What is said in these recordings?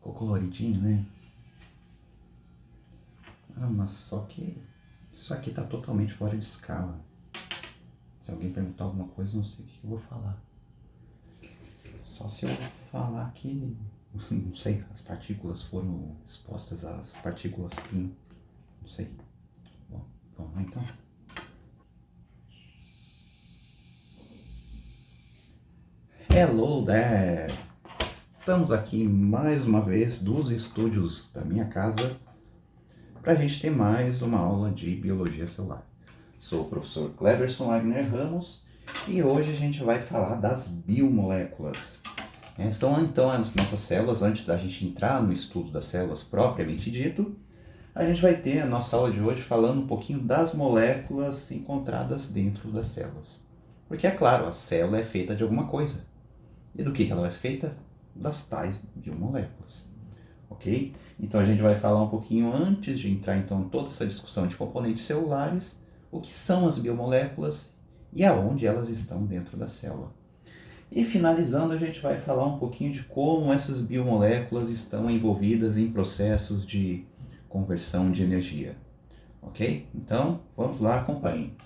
Ficou coloridinho, né? Ah, mas só que isso aqui tá totalmente fora de escala. Se alguém perguntar alguma coisa, não sei o que eu vou falar. Só se eu falar que, não sei, as partículas foram expostas às partículas PIN. Não sei. Bom, vamos lá então. Hello there! Estamos aqui mais uma vez dos estúdios da minha casa para a gente ter mais uma aula de biologia celular. Sou o professor Cleverson Wagner Ramos e hoje a gente vai falar das biomoléculas. São então as nossas células. Antes da gente entrar no estudo das células propriamente dito, a gente vai ter a nossa aula de hoje falando um pouquinho das moléculas encontradas dentro das células. Porque é claro, a célula é feita de alguma coisa. E do que ela é feita? Das tais biomoléculas. Ok? Então a gente vai falar um pouquinho antes de entrar então em toda essa discussão de componentes celulares, o que são as biomoléculas e aonde elas estão dentro da célula. E finalizando, a gente vai falar um pouquinho de como essas biomoléculas estão envolvidas em processos de conversão de energia. Ok? Então, vamos lá, acompanhem.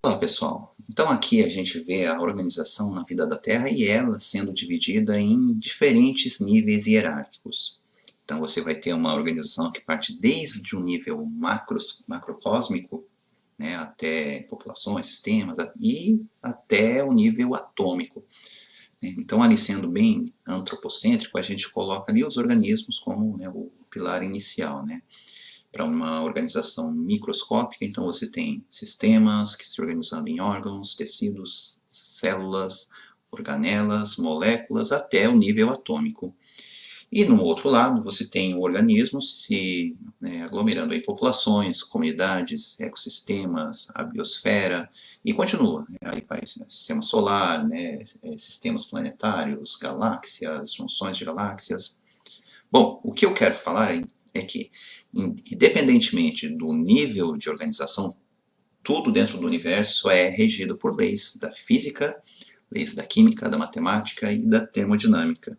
Olá pessoal, então aqui a gente vê a organização na vida da Terra e ela sendo dividida em diferentes níveis hierárquicos. Então você vai ter uma organização que parte desde um nível macrocósmico, né, até populações, sistemas e até o nível atômico. Então ali sendo bem antropocêntrico, a gente coloca ali os organismos como, né, o pilar inicial, né? Para uma organização microscópica, então você tem sistemas que se organizam em órgãos, tecidos, células, organelas, moléculas, até o nível atômico. E no outro lado você tem o organismo se aglomerando em populações, comunidades, ecossistemas, a biosfera, e continua. Aí vai sistema solar, sistemas planetários, galáxias, junções de galáxias. Bom, o que eu quero falar é que, independentemente do nível de organização, tudo dentro do universo é regido por leis da física, leis da química, da matemática e da termodinâmica.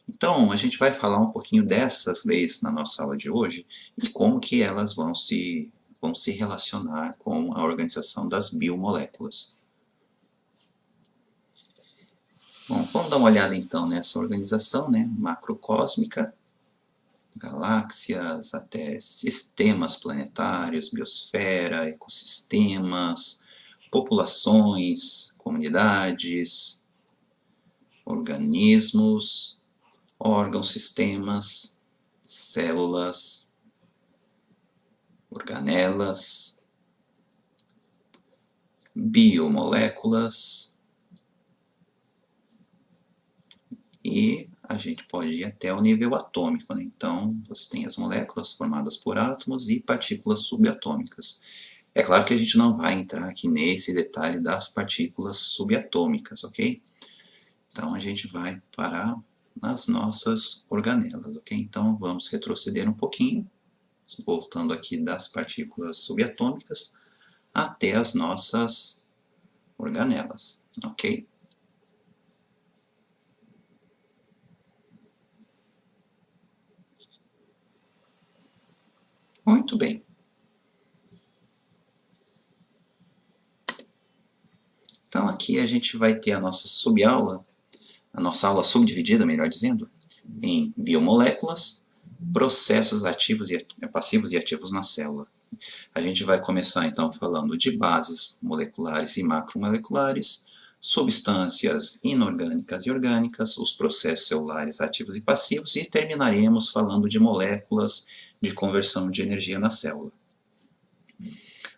Então, a gente vai falar um pouquinho dessas leis na nossa aula de hoje e como que elas vão se relacionar com a organização das biomoléculas. Bom, vamos dar uma olhada então nessa organização, macrocósmica, galáxias, até sistemas planetários, biosfera, ecossistemas, populações, comunidades, organismos, órgãos, sistemas, células, organelas, biomoléculas e a gente pode ir até o nível atômico, né? Então, você tem as moléculas formadas por átomos e partículas subatômicas. É claro que a gente não vai entrar aqui nesse detalhe das partículas subatômicas, ok? Então, a gente vai parar nas nossas organelas, ok? Então, vamos retroceder um pouquinho, voltando aqui das partículas subatômicas até as nossas organelas, ok? Muito bem. Então aqui a gente vai ter a nossa subaula, a nossa aula subdividida, melhor dizendo, em biomoléculas, processos ativos passivos e ativos na célula. A gente vai começar então falando de bases moleculares e macromoleculares, substâncias inorgânicas e orgânicas, os processos celulares ativos e passivos e terminaremos falando de moléculas de conversão de energia na célula.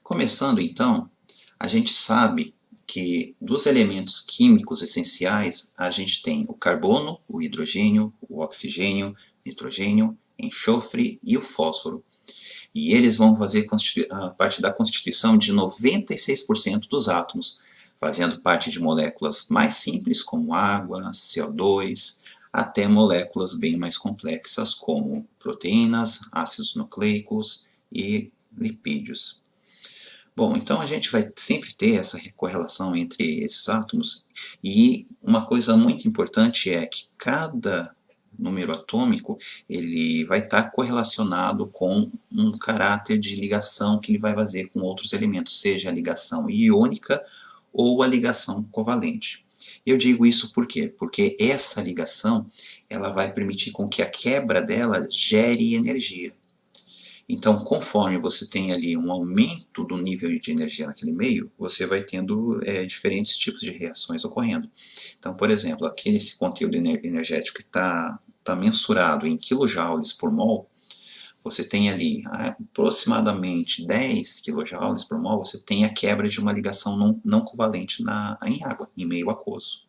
Começando então, a gente sabe que dos elementos químicos essenciais, a gente tem o carbono, o hidrogênio, o oxigênio, nitrogênio, enxofre e o fósforo. E eles vão fazer parte da constituição de 96% dos átomos, fazendo parte de moléculas mais simples, como água, CO2, até moléculas bem mais complexas, como proteínas, ácidos nucleicos e lipídios. Bom, então a gente vai sempre ter essa correlação entre esses átomos, e uma coisa muito importante é que cada número atômico ele vai estar correlacionado com um caráter de ligação que ele vai fazer com outros elementos, seja a ligação iônica ou a ligação covalente. Eu digo isso por quê? Porque essa ligação ela vai permitir com que a quebra dela gere energia. Então, conforme você tem ali um aumento do nível de energia naquele meio, você vai tendo diferentes tipos de reações ocorrendo. Então, por exemplo, aqui nesse conteúdo energético que está mensurado em kilojoules por mol, você tem ali aproximadamente 10 kJ por mol, você tem a quebra de uma ligação não covalente em água, em meio aquoso.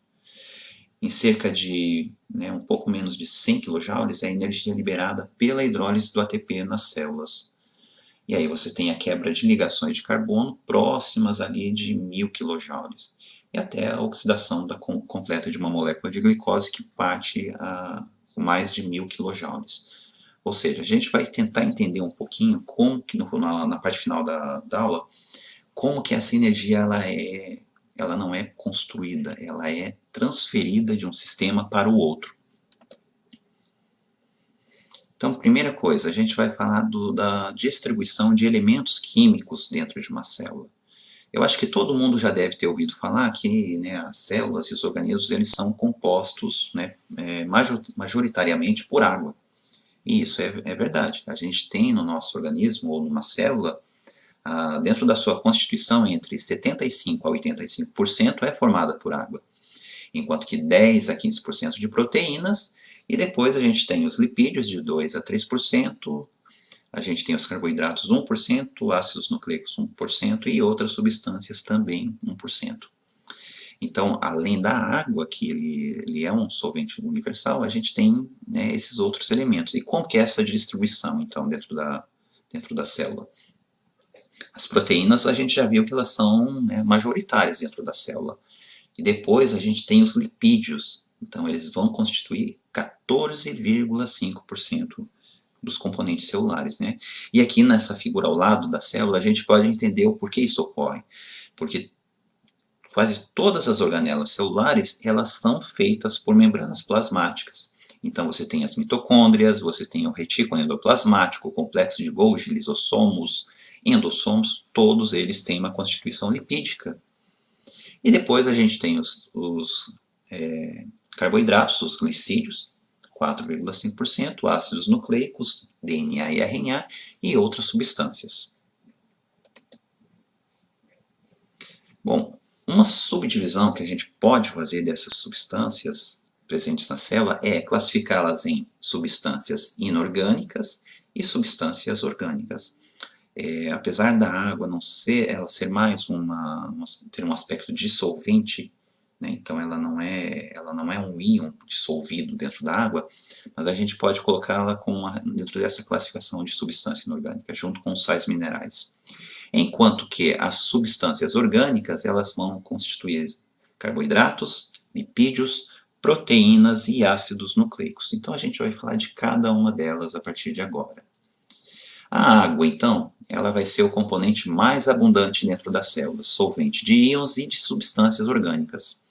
Em cerca de um pouco menos de 100 kJ é a energia liberada pela hidrólise do ATP nas células. E aí você tem a quebra de ligações de carbono próximas ali de 1000 kJ. E até a oxidação completa de uma molécula de glicose que parte a mais de 1000 kJ. Ou seja, a gente vai tentar entender um pouquinho como que na parte final da aula, como que essa energia ela não é construída, ela é transferida de um sistema para o outro. Então, primeira coisa, a gente vai falar da distribuição de elementos químicos dentro de uma célula. Eu acho que todo mundo já deve ter ouvido falar que as células e os organismos eles são compostos majoritariamente por água. E isso é verdade. A gente tem no nosso organismo, ou numa célula, dentro da sua constituição, entre 75% a 85% é formada por água, enquanto que 10% a 15% de proteínas, e depois a gente tem os lipídios de 2% a 3%, a gente tem os carboidratos 1%, ácidos nucleicos 1% e outras substâncias também 1%. Então, além da água, que ele é um solvente universal, a gente tem esses outros elementos. E como que é essa distribuição, então, dentro da célula? As proteínas, a gente já viu que elas são majoritárias dentro da célula. E depois a gente tem os lipídios. Então, eles vão constituir 14,5% dos componentes celulares. E aqui nessa figura ao lado da célula, a gente pode entender o porquê isso ocorre. Porque quase todas as organelas celulares, elas são feitas por membranas plasmáticas. Então você tem as mitocôndrias, você tem o retículo endoplasmático, o complexo de Golgi, lisossomos, endossomos, todos eles têm uma constituição lipídica. E depois a gente tem os carboidratos, os glicídios, 4,5%, ácidos nucleicos, DNA e RNA e outras substâncias. Bom, uma subdivisão que a gente pode fazer dessas substâncias presentes na célula é classificá-las em substâncias inorgânicas e substâncias orgânicas. Apesar da água ela ser mais ter um aspecto dissolvente, então ela não é um íon dissolvido dentro da água, mas a gente pode colocá-la dentro dessa classificação de substância inorgânica, junto com os sais minerais. Enquanto que as substâncias orgânicas elas vão constituir carboidratos, lipídios, proteínas e ácidos nucleicos. Então a gente vai falar de cada uma delas a partir de agora. A água, então, ela vai ser o componente mais abundante dentro das células, solvente de íons e de substâncias orgânicas,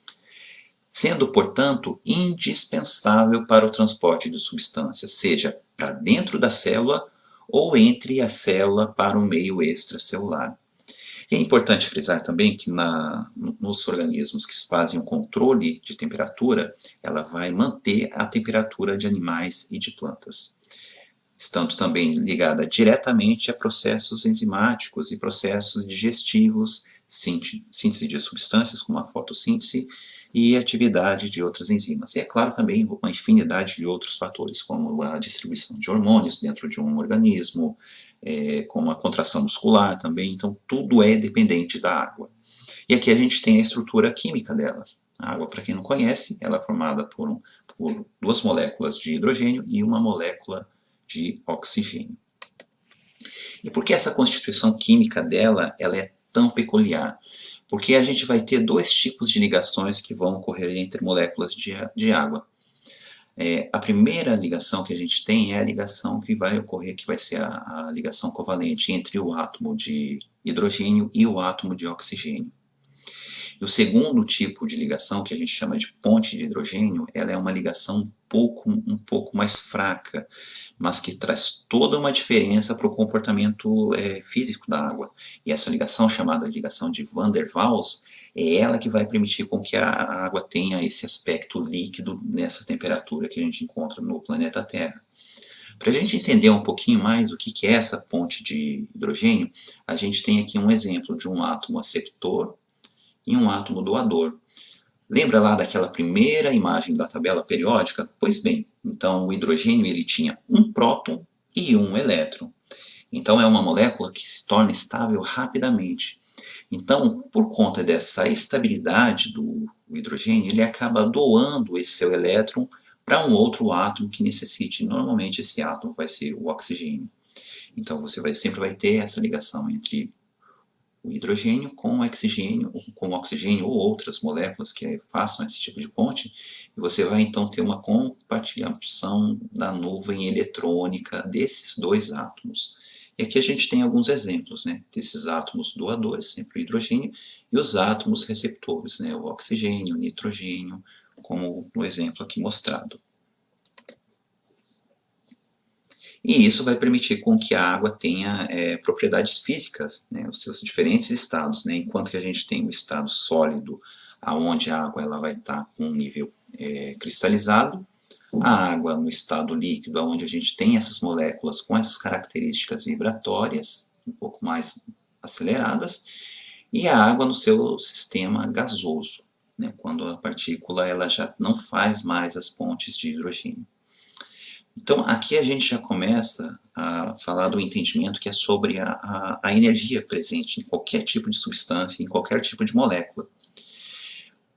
sendo, portanto, indispensável para o transporte de substâncias, seja para dentro da célula ou entre a célula para o meio extracelular. E é importante frisar também que nos organismos que fazem o controle de temperatura, ela vai manter a temperatura de animais e de plantas, estando também ligada diretamente a processos enzimáticos e processos digestivos, síntese de substâncias como a fotossíntese e atividade de outras enzimas. E é claro também uma infinidade de outros fatores, como a distribuição de hormônios dentro de um organismo, como a contração muscular também. Então tudo é dependente da água. E aqui a gente tem a estrutura química dela. A água, para quem não conhece, ela é formada por duas moléculas de hidrogênio e uma molécula de oxigênio. E por que essa constituição química dela ela é tão peculiar? Porque a gente vai ter dois tipos de ligações que vão ocorrer entre moléculas de água. A primeira ligação que a gente tem é a ligação que vai ocorrer, que vai ser a ligação covalente entre o átomo de hidrogênio e o átomo de oxigênio. E o segundo tipo de ligação, que a gente chama de ponte de hidrogênio, ela é uma ligação um pouco mais fraca, mas que traz toda uma diferença para o comportamento físico da água. E essa ligação, chamada ligação de Van der Waals, é ela que vai permitir com que a água tenha esse aspecto líquido nessa temperatura que a gente encontra no planeta Terra. Para a gente entender um pouquinho mais o que é essa ponte de hidrogênio, a gente tem aqui um exemplo de um átomo aceptor e um átomo doador. Lembra lá daquela primeira imagem da tabela periódica? Pois bem, então o hidrogênio ele tinha um próton e um elétron. Então é uma molécula que se torna estável rapidamente. Então, por conta dessa estabilidade do hidrogênio, ele acaba doando esse seu elétron para um outro átomo que necessite. Normalmente esse átomo vai ser o oxigênio. Então você sempre vai ter essa ligação entre o hidrogênio com o oxigênio ou outras moléculas que façam esse tipo de ponte, e você vai então ter uma compartilhação da nuvem eletrônica desses dois átomos. E aqui a gente tem alguns exemplos, né, desses átomos doadores, sempre o hidrogênio, e os átomos receptores, né, o oxigênio, o nitrogênio, como no exemplo aqui mostrado. E isso vai permitir com que a água tenha propriedades físicas, né, os seus diferentes estados, né, enquanto que a gente tem o estado sólido, aonde a água ela vai estar com um nível cristalizado, a água no estado líquido, onde a gente tem essas moléculas com essas características vibratórias, um pouco mais aceleradas, e a água no seu sistema gasoso, né, quando a partícula ela já não faz mais as pontes de hidrogênio. Então, aqui a gente já começa a falar do entendimento que é sobre a energia presente em qualquer tipo de substância, em qualquer tipo de molécula.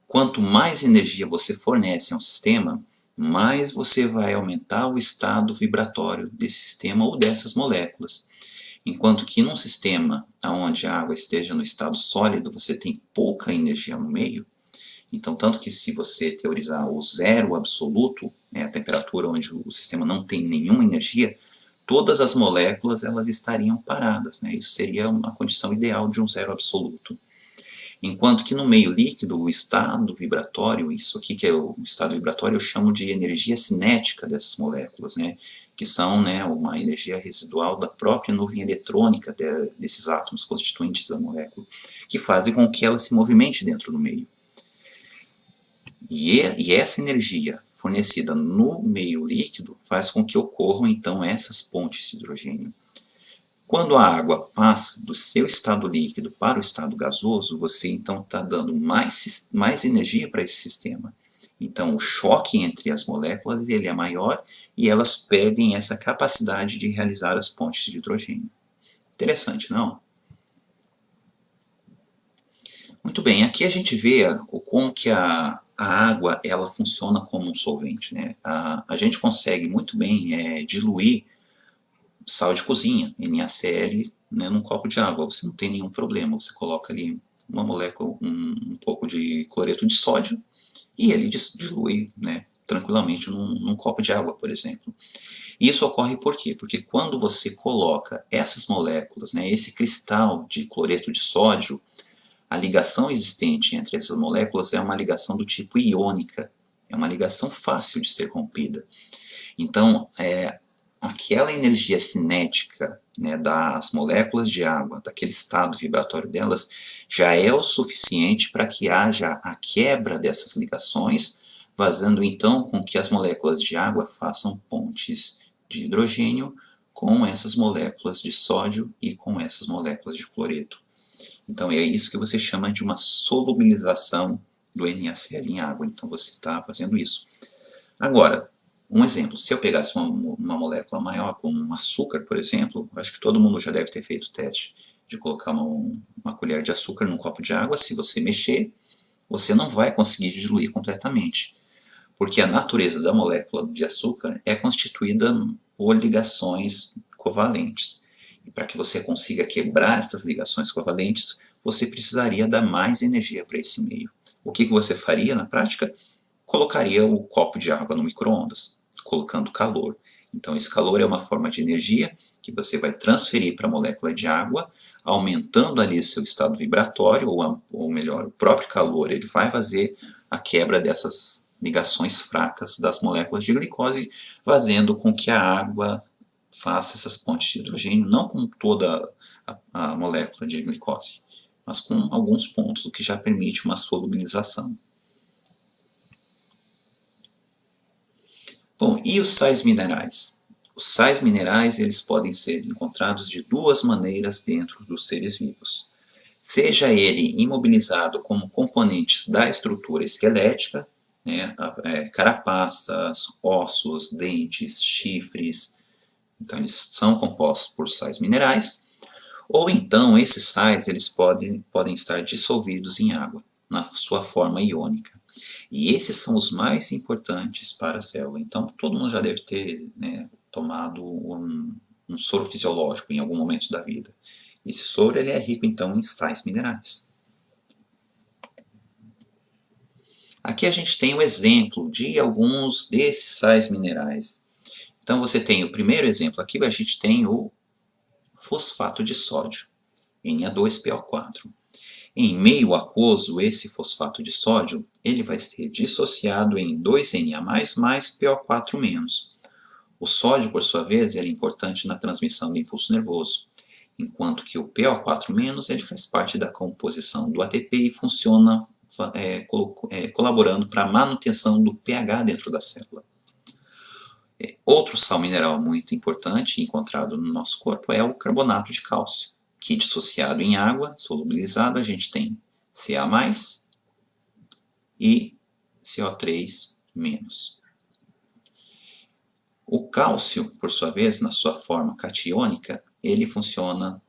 Quanto mais energia você fornece a um sistema, mais você vai aumentar o estado vibratório desse sistema ou dessas moléculas. Enquanto que num sistema onde a água esteja no estado sólido, você tem pouca energia no meio. Então, tanto que se você teorizar o zero absoluto, né, a temperatura onde o sistema não tem nenhuma energia, todas as moléculas elas estariam paradas, né? Isso seria uma condição ideal de um zero absoluto. Enquanto que no meio líquido, o estado vibratório, isso aqui que é o estado vibratório, eu chamo de energia cinética dessas moléculas, né? Que são, né, uma energia residual da própria nuvem eletrônica desses átomos constituintes da molécula, que fazem com que ela se movimente dentro do meio. E essa energia fornecida no meio líquido faz com que ocorram então essas pontes de hidrogênio. Quando a água passa do seu estado líquido para o estado gasoso, você então está dando mais energia para esse sistema. Então o choque entre as moléculas ele é maior e elas perdem essa capacidade de realizar as pontes de hidrogênio. Interessante, não? Muito bem, aqui a gente vê como que a água ela funciona como um solvente, né? A gente consegue muito bem diluir sal de cozinha, NaCl, né, num copo de água. Você não tem nenhum problema. Você coloca ali uma molécula, um pouco de cloreto de sódio e ele dilui, né, tranquilamente num copo de água, por exemplo. E isso ocorre por quê? Porque quando você coloca essas moléculas, né, esse cristal de cloreto de sódio, a ligação existente entre essas moléculas é uma ligação do tipo iônica, é uma ligação fácil de ser rompida. Então, aquela energia cinética, né, das moléculas de água, daquele estado vibratório delas, já é o suficiente para que haja a quebra dessas ligações, fazendo então com que as moléculas de água façam pontes de hidrogênio com essas moléculas de sódio e com essas moléculas de cloreto. Então é isso que você chama de uma solubilização do NaCl em água. Então você está fazendo isso. Agora, um exemplo, se eu pegasse uma molécula maior, como um açúcar, por exemplo, acho que todo mundo já deve ter feito o teste de colocar uma colher de açúcar num copo de água. Se você mexer, você não vai conseguir diluir completamente, porque a natureza da molécula de açúcar é constituída por ligações covalentes. E para que você consiga quebrar essas ligações covalentes, você precisaria dar mais energia para esse meio. O que você faria na prática? Colocaria o copo de água no micro-ondas, colocando calor. Então esse calor é uma forma de energia que você vai transferir para a molécula de água, aumentando ali seu estado vibratório, ou melhor, o próprio calor ele vai fazer a quebra dessas ligações fracas das moléculas de glicose, fazendo com que a água faça essas pontes de hidrogênio, não com toda a molécula de glicose, mas com alguns pontos, o que já permite uma solubilização. Bom, e os sais minerais? Os sais minerais eles podem ser encontrados de duas maneiras dentro dos seres vivos. Seja ele imobilizado como componentes da estrutura esquelética, né, carapaças, ossos, dentes, chifres, então eles são compostos por sais minerais, ou então esses sais eles podem estar dissolvidos em água, na sua forma iônica. E esses são os mais importantes para a célula. Então todo mundo já deve ter, né, tomado um soro fisiológico em algum momento da vida. Esse soro ele é rico então em sais minerais. Aqui a gente tem um exemplo de alguns desses sais minerais. Então você tem o primeiro exemplo aqui, a gente tem o fosfato de sódio, Na2PO4. Em meio aquoso, esse fosfato de sódio ele vai ser dissociado em 2Na+, mais PO4-. O sódio, por sua vez, é importante na transmissão do impulso nervoso, enquanto que o PO4- ele faz parte da composição do ATP e funciona colaborando para a manutenção do pH dentro da célula. Outro sal mineral muito importante encontrado no nosso corpo é o carbonato de cálcio, que dissociado em água, solubilizado, a gente tem Ca+, e CO3-. O cálcio, por sua vez, na sua forma catiônica, ele funciona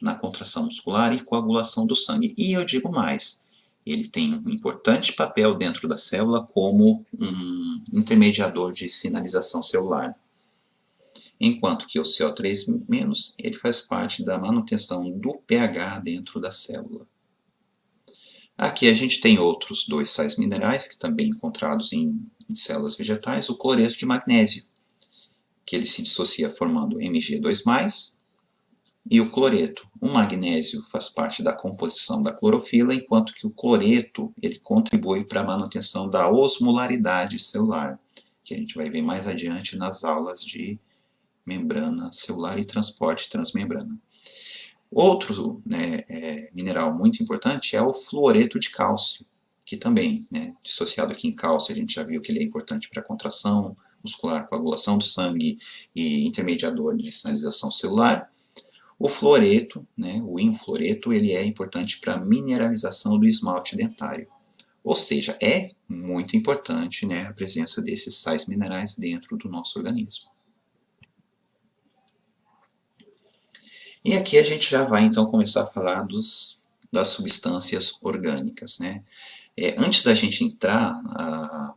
na contração muscular e coagulação do sangue. E eu digo mais, ele tem um importante papel dentro da célula como um intermediador de sinalização celular. Enquanto que o CO3- ele faz parte da manutenção do pH dentro da célula. Aqui a gente tem outros dois sais minerais, que também encontrados em células vegetais, o cloreto de magnésio, que ele se dissocia formando Mg2+, e o cloreto. O magnésio faz parte da composição da clorofila, enquanto que o cloreto ele contribui para a manutenção da osmolaridade celular, que a gente vai ver mais adiante nas aulas de membrana celular e transporte transmembrana. Outro mineral muito importante é o fluoreto de cálcio, que também, dissociado aqui em cálcio, a gente já viu que ele é importante para a contração muscular, coagulação do sangue e intermediador de sinalização celular. O fluoreto, o influoreto, ele é importante para a mineralização do esmalte dentário. Ou seja, é muito importante a presença desses sais minerais dentro do nosso organismo. E aqui a gente já vai então começar a falar das substâncias orgânicas. Antes da gente entrar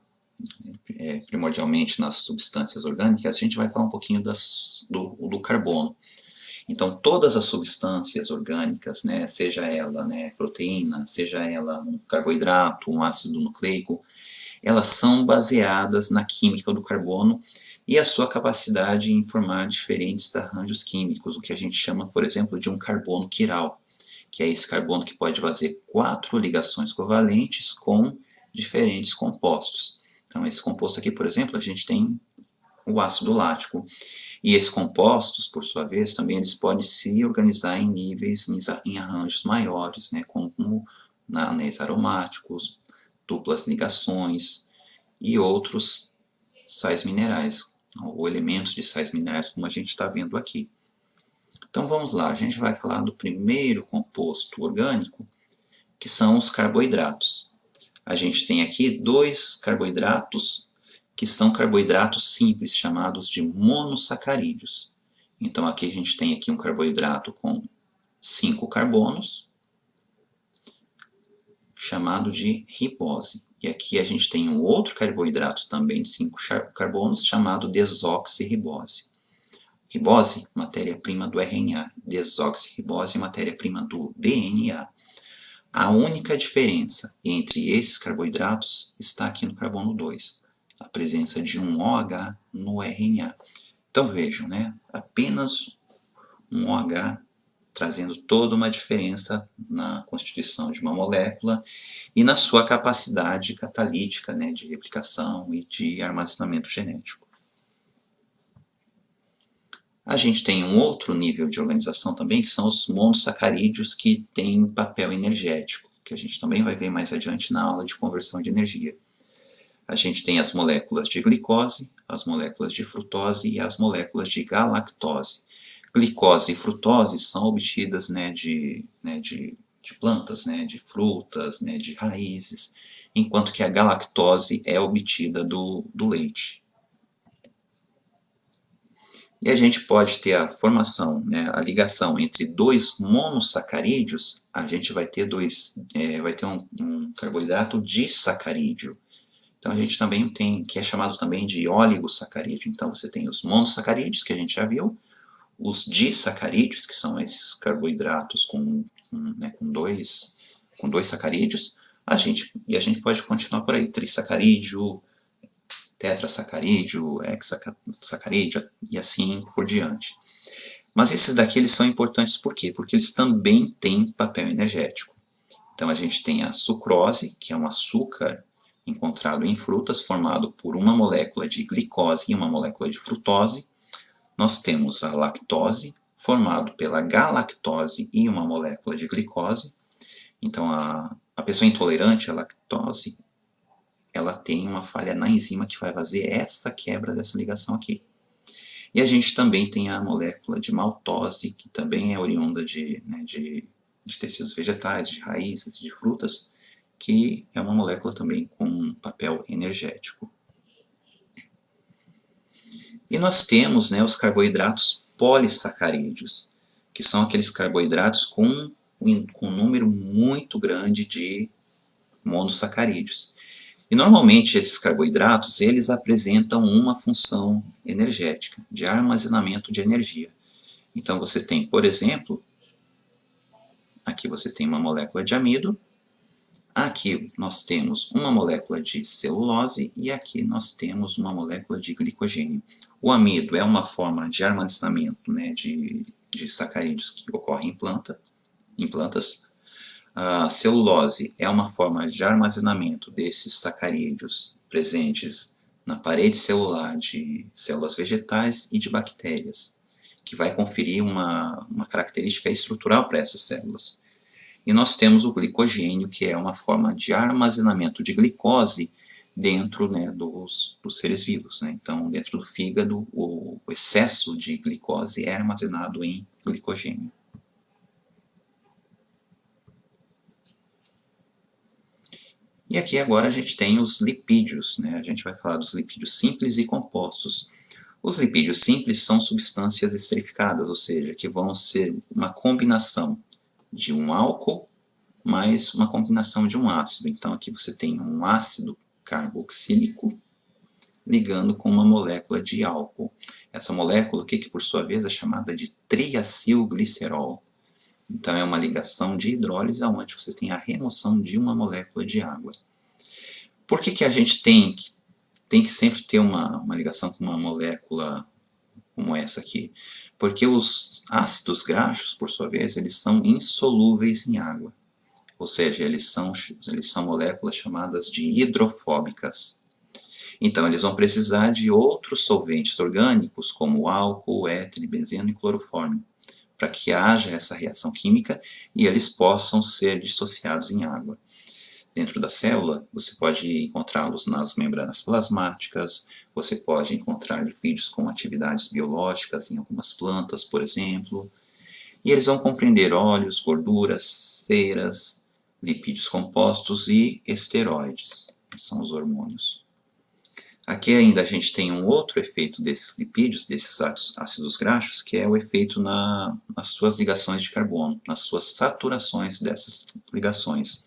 primordialmente nas substâncias orgânicas, a gente vai falar um pouquinho do carbono. Então todas as substâncias orgânicas, seja ela proteína, seja ela um carboidrato, um ácido nucleico, elas são baseadas na química do carbono e a sua capacidade em formar diferentes arranjos químicos, o que a gente chama, por exemplo, de um carbono quiral, que é esse carbono que pode fazer 4 ligações covalentes com diferentes compostos. Então esse composto aqui, por exemplo, a gente tem o ácido lático, e esses compostos, por sua vez, também eles podem se organizar em níveis, em arranjos maiores, como anéis aromáticos, duplas ligações e outros sais minerais, ou elementos de sais minerais, como a gente está vendo aqui. Então vamos lá, a gente vai falar do primeiro composto orgânico, que são os carboidratos. A gente tem aqui 2 carboidratos que são carboidratos simples, chamados de monossacarídeos. Então aqui a gente tem aqui um carboidrato com 5 carbonos, chamado de ribose. E aqui a gente tem um outro carboidrato também de 5 carbonos, chamado desoxirribose. Ribose, matéria-prima do RNA. Desoxirribose, matéria-prima do DNA. A única diferença entre esses carboidratos está aqui no carbono 2, a presença de um OH no RNA. Então vejam, né? Apenas um OH trazendo toda uma diferença na constituição de uma molécula e na sua capacidade catalítica, né, de replicação e de armazenamento genético. A gente tem um outro nível de organização também, que são os monossacarídeos, que têm papel energético, que a gente também vai ver mais adiante na aula de conversão de energia. A gente tem as moléculas de glicose, as moléculas de frutose e as moléculas de galactose. Glicose e frutose são obtidas, né, de plantas, né, de frutas, né, de raízes, enquanto que a galactose é obtida do leite. E a gente pode ter a formação, né, a ligação entre dois monossacarídeos, a gente vai ter um carboidrato disacarídeo. Então a gente também tem, que é chamado também de oligosacarídeo. Então você tem os monossacarídeos, que a gente já viu, os disacarídeos, que são esses carboidratos com dois sacarídeos, e a gente pode continuar por aí, trissacarídeo, tetrasacarídeo, hexasacarídeo e assim por diante. Mas esses daqui eles são importantes por quê? Porque eles também têm papel energético. Então a gente tem a sucrose, que é um açúcar encontrado em frutas, formado por uma molécula de glicose e uma molécula de frutose. Nós temos a lactose, formado pela galactose e uma molécula de glicose. Então, a pessoa intolerante à lactose, ela tem uma falha na enzima que vai fazer essa quebra dessa ligação aqui. E a gente também tem a molécula de maltose, que também é oriunda de tecidos vegetais, de raízes, de frutas, que é uma molécula também com um papel energético. E nós temos, né, os carboidratos polissacarídeos, que são aqueles carboidratos com um número muito grande de monossacarídeos. E normalmente esses carboidratos eles apresentam uma função energética, de armazenamento de energia. Então você tem, por exemplo, aqui você tem uma molécula de amido, aqui nós temos uma molécula de celulose e aqui nós temos uma molécula de glicogênio. O amido é uma forma de armazenamento, né, de sacarídeos que ocorre em plantas. A celulose é uma forma de armazenamento desses sacarídeos presentes na parede celular de células vegetais e de bactérias, que vai conferir uma característica estrutural para essas células. E nós temos o glicogênio, que é uma forma de armazenamento de glicose dentro, né, dos seres vivos. Né? Então, dentro do fígado, o excesso de glicose é armazenado em glicogênio. E aqui agora a gente tem os lipídios. Né? A gente vai falar dos lipídios simples e compostos. Os lipídios simples são substâncias esterificadas, ou seja, que vão ser uma combinação de um álcool mais uma combinação de um ácido. Então aqui você tem um ácido carboxílico ligando com uma molécula de álcool. Essa molécula, que por sua vez é chamada de triacilglicerol. Então é uma ligação de hidrólise onde você tem a remoção de uma molécula de água. Por que a gente tem que sempre ter uma ligação com uma molécula como essa aqui? Porque os ácidos graxos, por sua vez, eles são insolúveis em água. Ou seja, eles são moléculas chamadas de hidrofóbicas. Então, eles vão precisar de outros solventes orgânicos, como álcool, éter, benzeno e clorofórmio, para que haja essa reação química e eles possam ser dissociados em água. Dentro da célula, você pode encontrá-los nas membranas plasmáticas, você pode encontrar lipídios com atividades biológicas em algumas plantas, por exemplo, e eles vão compreender óleos, gorduras, ceras, lipídios compostos e esteroides, que são os hormônios. Aqui ainda a gente tem um outro efeito desses lipídios, desses ácidos graxos, que é o efeito nas suas ligações de carbono, nas suas saturações dessas ligações.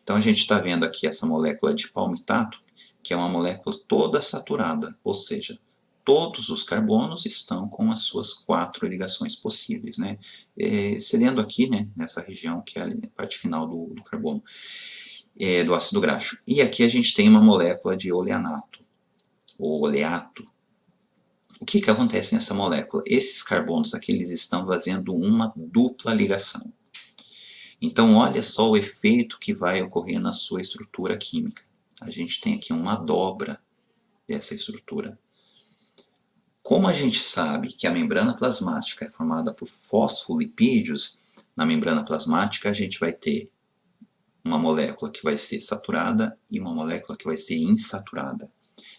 Então a gente está vendo aqui essa molécula de palmitato, que é uma molécula toda saturada, ou seja, todos os carbonos estão com as suas 4 ligações possíveis, né? Cedendo aqui, né, nessa região que é a parte final do carbono, do ácido graxo. E aqui a gente tem uma molécula de oleanato, ou oleato. O que acontece nessa molécula? Esses carbonos aqui, eles estão fazendo uma dupla ligação. Então, olha só o efeito que vai ocorrer na sua estrutura química. A gente tem aqui uma dobra dessa estrutura. Como a gente sabe que a membrana plasmática é formada por fosfolipídios, na membrana plasmática a gente vai ter uma molécula que vai ser saturada e uma molécula que vai ser insaturada.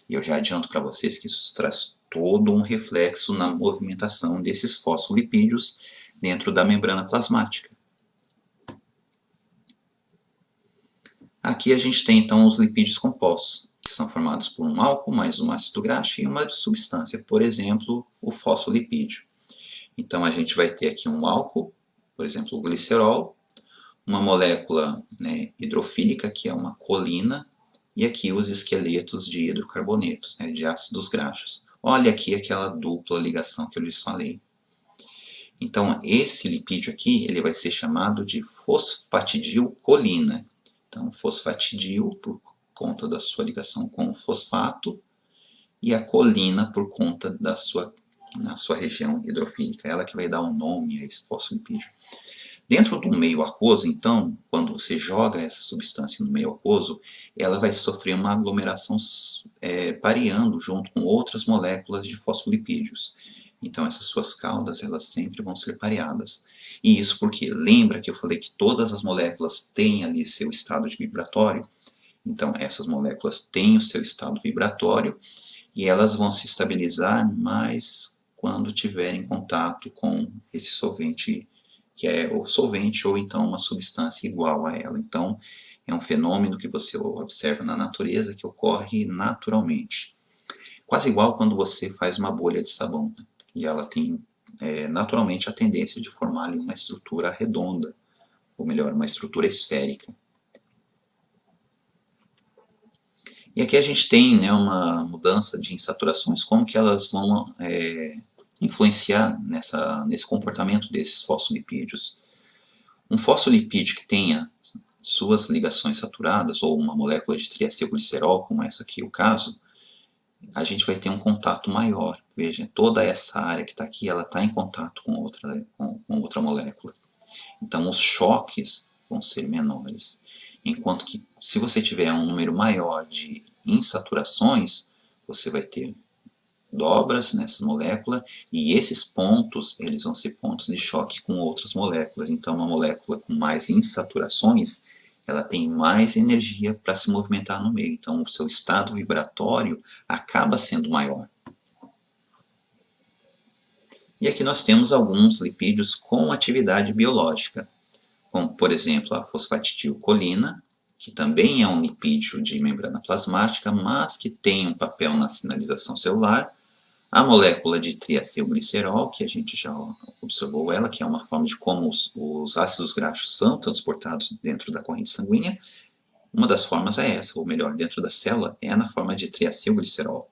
E eu já adianto para vocês que isso traz todo um reflexo na movimentação desses fosfolipídios dentro da membrana plasmática. Aqui a gente tem então os lipídios compostos, que são formados por um álcool mais um ácido graxo e uma substância, por exemplo, o fosfolipídio. Então a gente vai ter aqui um álcool, por exemplo, o glicerol, uma molécula, né, hidrofílica, que é uma colina, e aqui os esqueletos de hidrocarbonetos, né, de ácidos graxos. Olha aqui aquela dupla ligação que eu lhes falei. Então esse lipídio aqui ele vai ser chamado de fosfatidilcolina. Então fosfatidil por conta da sua ligação com o fosfato e a colina por conta da sua região hidrofílica. Ela que vai dar o nome a esse fosfolipídio. Dentro do meio aquoso, então, quando você joga essa substância no meio aquoso, ela vai sofrer uma aglomeração pareando junto com outras moléculas de fosfolipídios. Então essas suas caudas elas sempre vão ser pareadas. E isso porque, lembra que eu falei que todas as moléculas têm ali seu estado de vibratório? Então essas moléculas têm o seu estado vibratório e elas vão se estabilizar mais quando tiverem contato com esse solvente, que é o solvente ou então uma substância igual a ela. Então é um fenômeno que você observa na natureza que ocorre naturalmente. Quase igual quando você faz uma bolha de sabão, né? E ela tem naturalmente a tendência de formar ali uma estrutura redonda, ou melhor, uma estrutura esférica. E aqui a gente tem, né, uma mudança de insaturações, como que elas vão influenciar nesse comportamento desses fosfolipídios. Um fosfolipídio que tenha suas ligações saturadas, ou uma molécula de triacilglicerol, como essa aqui é o caso, a gente vai ter um contato maior. Veja, toda essa área que está aqui, ela está em contato com outra molécula. Então os choques vão ser menores. Enquanto que se você tiver um número maior de insaturações, você vai ter dobras nessa molécula e esses pontos, eles vão ser pontos de choque com outras moléculas. Então uma molécula com mais insaturações, ela tem mais energia para se movimentar no meio. Então o seu estado vibratório acaba sendo maior. E aqui nós temos alguns lipídios com atividade biológica, como por exemplo a fosfatidilcolina, que também é um lipídio de membrana plasmática, mas que tem um papel na sinalização celular. A molécula de triacilglicerol, que a gente já observou ela, que é uma forma de como os ácidos graxos são transportados dentro da corrente sanguínea. Uma das formas é essa, ou melhor, dentro da célula, é na forma de triacilglicerol.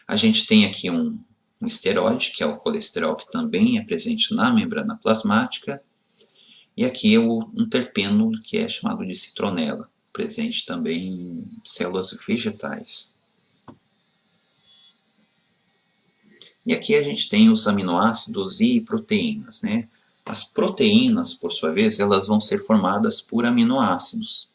A gente tem aqui um esteroide, que é o colesterol, que também é presente na membrana plasmática. E aqui é um terpeno, que é chamado de citronela, presente também em células vegetais. E aqui a gente tem os aminoácidos e proteínas, né? As proteínas, por sua vez, elas vão ser formadas por aminoácidos.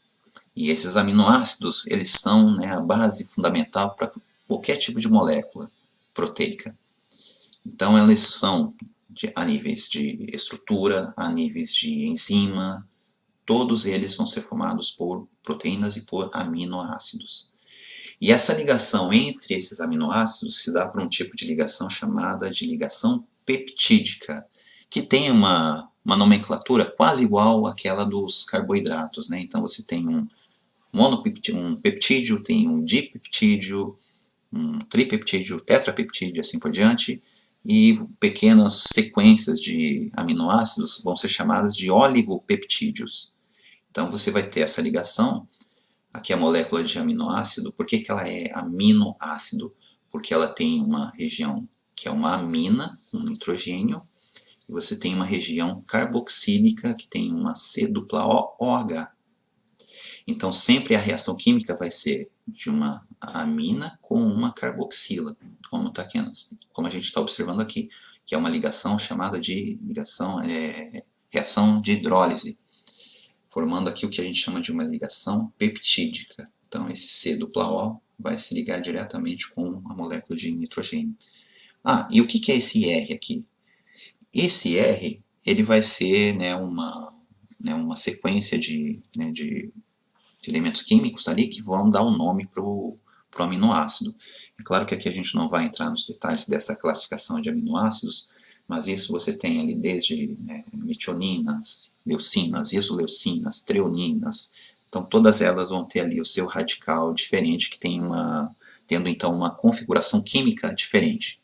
E esses aminoácidos, eles são, né, a base fundamental para qualquer tipo de molécula proteica. Então, elas são a níveis de estrutura, a níveis de enzima, todos eles vão ser formados por proteínas e por aminoácidos. E essa ligação entre esses aminoácidos se dá por um tipo de ligação chamada de ligação peptídica, que tem uma nomenclatura quase igual àquela dos carboidratos, né? Então você tem um peptídeo, tem um dipeptídeo, um tripeptídeo, tetrapeptídeo, assim por diante, e pequenas sequências de aminoácidos vão ser chamadas de oligopeptídeos. Então você vai ter essa ligação. Aqui a molécula de aminoácido, por que ela é aminoácido? porque ela tem uma região que é uma amina, um nitrogênio, e você tem uma região carboxílica que tem uma C-OH. Então sempre a reação química vai ser de uma amina com uma carboxila, como a gente está observando aqui, que é uma ligação chamada de reação de hidrólise, formando aqui o que a gente chama de uma ligação peptídica. Então esse C-O vai se ligar diretamente com a molécula de nitrogênio. E o que é esse R aqui? Esse R ele vai ser uma sequência de elementos químicos ali que vão dar um nome para o aminoácido. É claro que aqui a gente não vai entrar nos detalhes dessa classificação de aminoácidos, mas isso você tem ali desde metioninas, leucinas, isoleucinas, treoninas. Então todas elas vão ter ali o seu radical diferente, que tem tendo então uma configuração química diferente.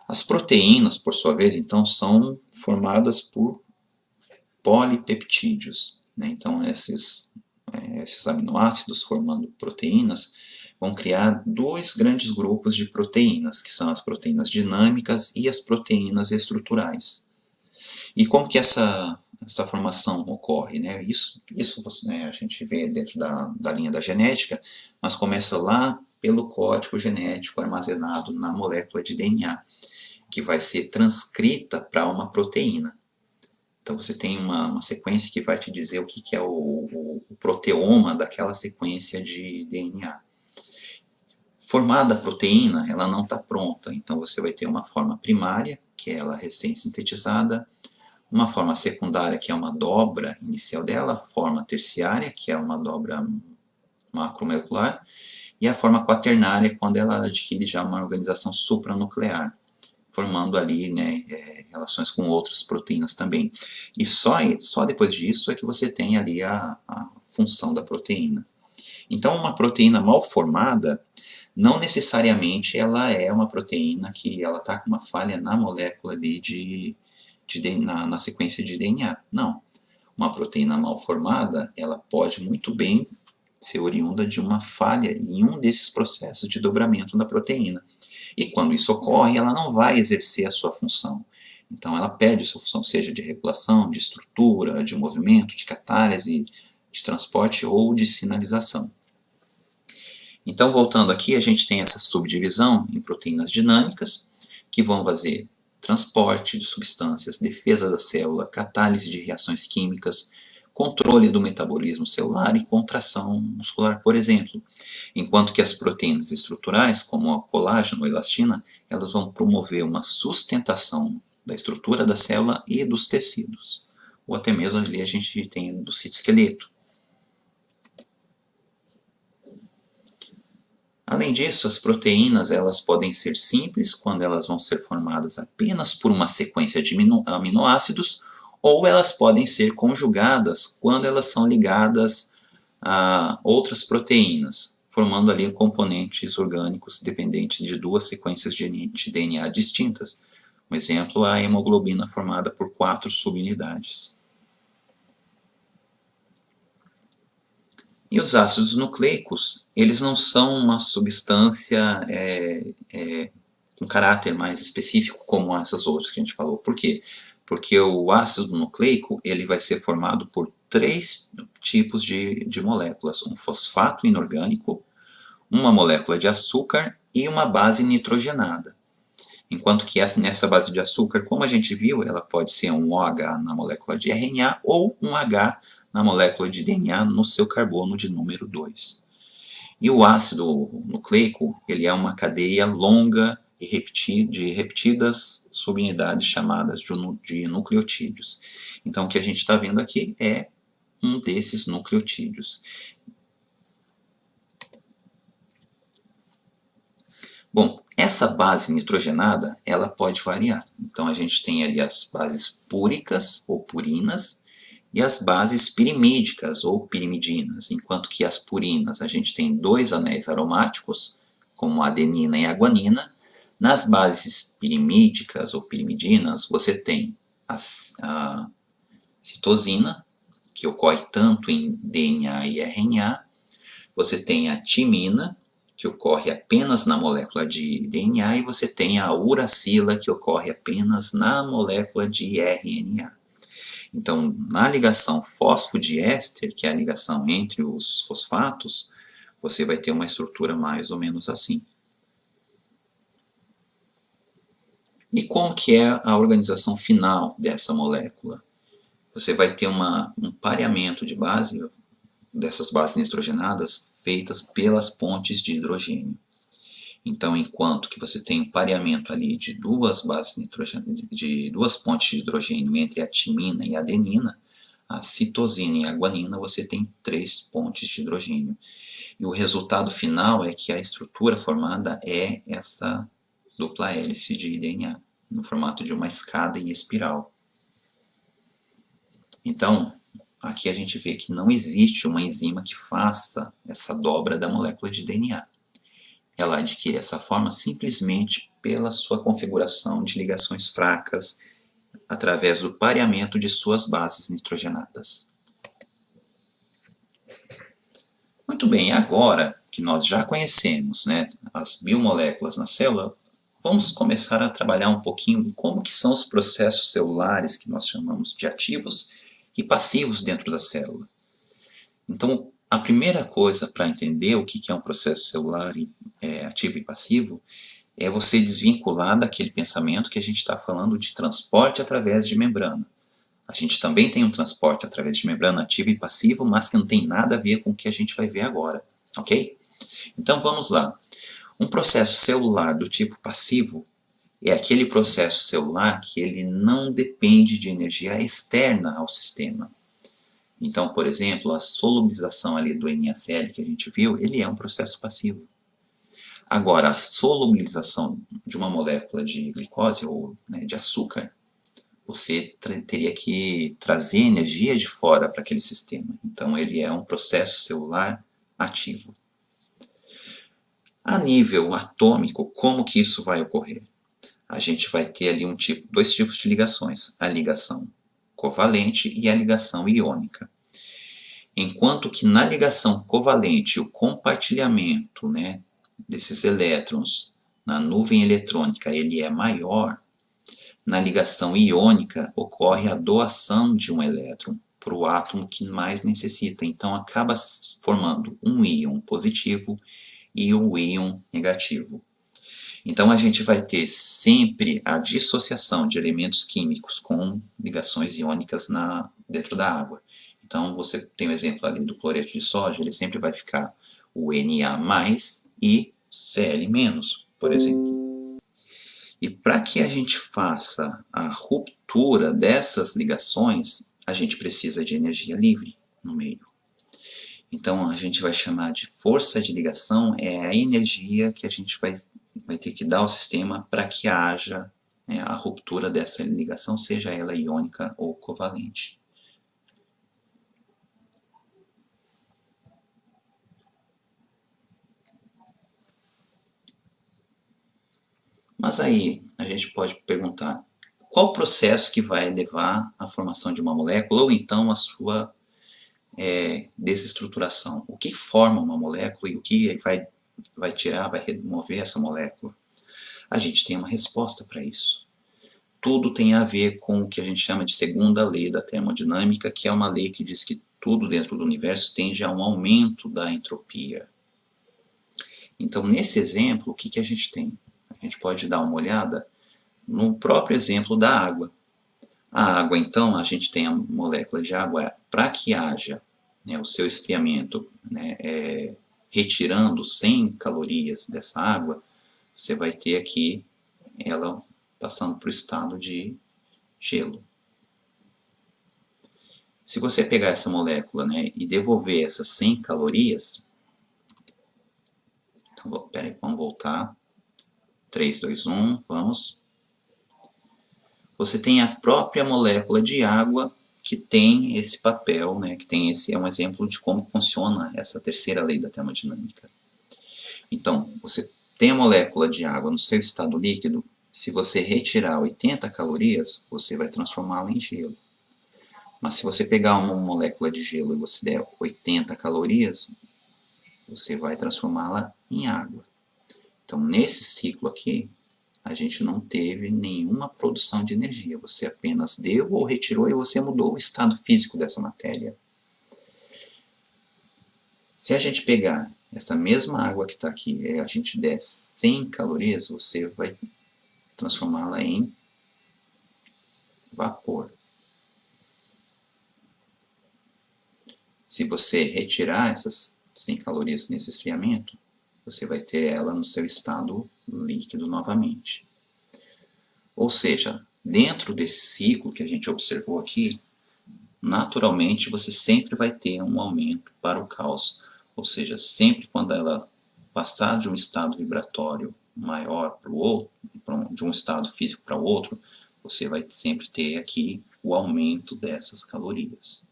As proteínas, por sua vez, então, são formadas por polipeptídeos. Então esses aminoácidos formando proteínas vão criar dois grandes grupos de proteínas, que são as proteínas dinâmicas e as proteínas estruturais. E como que essa formação ocorre? Isso a gente vê dentro da linha da genética, mas começa lá pelo código genético armazenado na molécula de DNA, que vai ser transcrita para uma proteína. Então você tem uma sequência que vai te dizer o que é o proteoma daquela sequência de DNA. Formada a proteína, ela não está pronta, então você vai ter uma forma primária, que é ela recém-sintetizada, uma forma secundária, que é uma dobra inicial dela, a forma terciária, que é uma dobra macromolecular, e a forma quaternária, quando ela adquire já uma organização supranuclear, formando ali relações com outras proteínas também. E só depois disso é que você tem ali a função da proteína. Então uma proteína mal formada, não necessariamente ela é uma proteína que ela está com uma falha na molécula ali na sequência de DNA. Não. Uma proteína mal formada, ela pode muito bem ser oriunda de uma falha em um desses processos de dobramento da proteína. E quando isso ocorre, ela não vai exercer a sua função. Então ela perde a sua função, seja de regulação, de estrutura, de movimento, de catálise, de transporte ou de sinalização. Então, voltando aqui, a gente tem essa subdivisão em proteínas dinâmicas, que vão fazer transporte de substâncias, defesa da célula, catálise de reações químicas, controle do metabolismo celular e contração muscular, por exemplo. Enquanto que as proteínas estruturais, como a colágeno ou elastina, elas vão promover uma sustentação da estrutura da célula e dos tecidos. Ou até mesmo ali a gente tem do citoesqueleto. Além disso, as proteínas elas podem ser simples, quando elas vão ser formadas apenas por uma sequência de aminoácidos, ou elas podem ser conjugadas quando elas são ligadas a outras proteínas, formando ali componentes orgânicos dependentes de duas sequências de DNA distintas. Um exemplo, a hemoglobina formada por 4 subunidades. E os ácidos nucleicos, eles não são uma substância com caráter mais específico como essas outras que a gente falou. Por quê? Porque o ácido nucleico ele vai ser formado por 3 tipos de moléculas. Um fosfato inorgânico, uma molécula de açúcar e uma base nitrogenada. Enquanto que nessa base de açúcar, como a gente viu, ela pode ser um OH na molécula de RNA ou um H na molécula de DNA no seu carbono de número 2. E o ácido nucleico ele é uma cadeia longa e de repetidas subunidades chamadas de nucleotídeos. Então o que a gente está vendo aqui é um desses nucleotídeos. Bom, essa base nitrogenada ela pode variar. Então a gente tem ali as bases púricas ou purinas e as bases pirimídicas ou pirimidinas, enquanto que as purinas a gente tem 2 anéis aromáticos, como a adenina e a guanina. Nas bases pirimídicas ou pirimidinas você tem a citosina, que ocorre tanto em DNA e RNA, você tem a timina, que ocorre apenas na molécula de DNA, e você tem a uracila, que ocorre apenas na molécula de RNA. Então, na ligação fosfodiéster, que é a ligação entre os fosfatos, você vai ter uma estrutura mais ou menos assim. E como que é a organização final dessa molécula? Você vai ter um pareamento de base, dessas bases nitrogenadas, feitas pelas pontes de hidrogênio. Então, enquanto que você tem um pareamento ali de duas pontes de hidrogênio entre a timina e a adenina, a citosina e a guanina, você tem 3 pontes de hidrogênio. E o resultado final é que a estrutura formada é essa dupla hélice de DNA, no formato de uma escada em espiral. Então, aqui a gente vê que não existe uma enzima que faça essa dobra da molécula de DNA. Ela adquire essa forma simplesmente pela sua configuração de ligações fracas através do pareamento de suas bases nitrogenadas. Muito bem, agora que nós já conhecemos, né, as biomoléculas na célula, vamos começar a trabalhar um pouquinho em como que são os processos celulares que nós chamamos de ativos e passivos dentro da célula. Então, a primeira coisa para entender o que é um processo celular ativo e passivo é você desvincular daquele pensamento que a gente está falando de transporte através de membrana. A gente também tem um transporte através de membrana ativo e passivo, mas que não tem nada a ver com o que a gente vai ver agora, ok? Então vamos lá. Um processo celular do tipo passivo é aquele processo celular que ele não depende de energia externa ao sistema. Então, por exemplo, a solubilização ali do NaCl que a gente viu, ele é um processo passivo. Agora, a solubilização de uma molécula de glicose ou de açúcar, você teria que trazer energia de fora para aquele sistema. Então, ele é um processo celular ativo. A nível atômico, como que isso vai ocorrer? A gente vai ter ali dois tipos de ligações, a ligação covalente e a ligação iônica. Enquanto que na ligação covalente, o compartilhamento desses elétrons na nuvem eletrônica ele é maior, na ligação iônica ocorre a doação de um elétron para o átomo que mais necessita. Então acaba formando um íon positivo e um íon negativo. Então a gente vai ter sempre a dissociação de elementos químicos com ligações iônicas dentro da água. Então você tem o exemplo ali do cloreto de sódio, ele sempre vai ficar o Na+ e Cl-, por exemplo. E para que a gente faça a ruptura dessas ligações, a gente precisa de energia livre no meio. Então a gente vai chamar de força de ligação, é a energia que a gente vai ter que dar ao sistema para que haja a ruptura dessa ligação, seja ela iônica ou covalente. Mas aí a gente pode perguntar, qual o processo que vai levar à formação de uma molécula ou então a sua desestruturação? O que forma uma molécula e o que vai tirar, vai remover essa molécula? A gente tem uma resposta para isso. Tudo tem a ver com o que a gente chama de segunda lei da termodinâmica, que é uma lei que diz que tudo dentro do universo tende a um aumento da entropia. Então, nesse exemplo, o que a gente tem? A gente pode dar uma olhada no próprio exemplo da água. A água, então, a gente tem a molécula de água, para que haja o seu esfriamento, retirando 100 calorias dessa água, você vai ter aqui ela passando para o estado de gelo. Se você pegar essa molécula e devolver essas 100 calorias, então, peraí, vamos voltar. 3, 2, 1, vamos. Você tem a própria molécula de água que tem esse papel, que tem é um exemplo de como funciona essa terceira lei da termodinâmica. Então, você tem a molécula de água no seu estado líquido, se você retirar 80 calorias, você vai transformá-la em gelo. Mas se você pegar uma molécula de gelo e você der 80 calorias, você vai transformá-la em água. Então, nesse ciclo aqui, a gente não teve nenhuma produção de energia. Você apenas deu ou retirou e você mudou o estado físico dessa matéria. Se a gente pegar essa mesma água que está aqui e a gente der 100 calorias, você vai transformá-la em vapor. Se você retirar essas 100 calorias nesse esfriamento, você vai ter ela no seu estado líquido novamente. Ou seja, dentro desse ciclo que a gente observou aqui, naturalmente você sempre vai ter um aumento para o caos. Ou seja, sempre quando ela passar de um estado vibratório maior para o outro, de um estado físico para o outro, você vai sempre ter aqui o aumento dessas calorias.